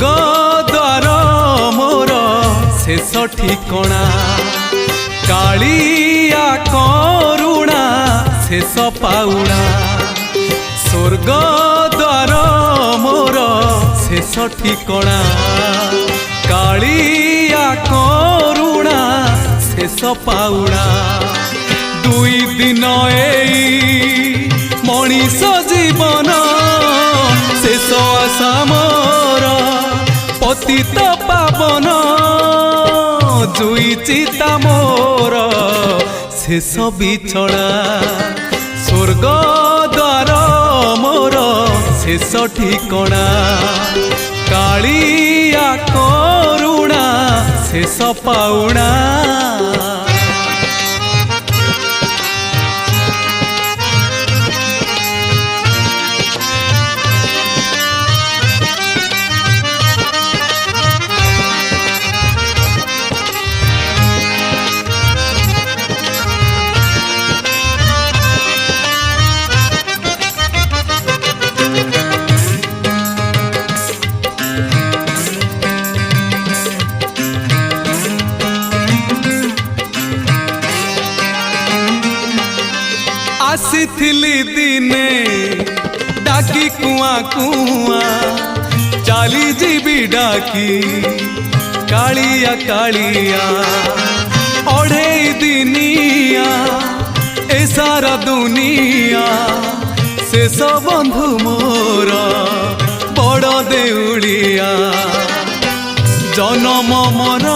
द्वार मोर शेष ठिकणा कालिया करुणा शेष पाउणा स्वर्ग द्वार मोर शेष ठिकणा कालिया करुणा शेष पाउणा दुई दिन एई मनीष जीवन शेष आशा मोर पतित पावन जुई चिता मोर शेष बिछड़ा स्वर्ग द्वार मोर शेष ठिकणा कालिया करुणा शेष पाउणा आसीथिली दिने डाकी कुआ कुआ चाली जीबी डाकी कालिया कालिया ओढ़े दिनिया ए सारा दुनिया शेष बंधु मोर बड़ देउलिया जन्म मर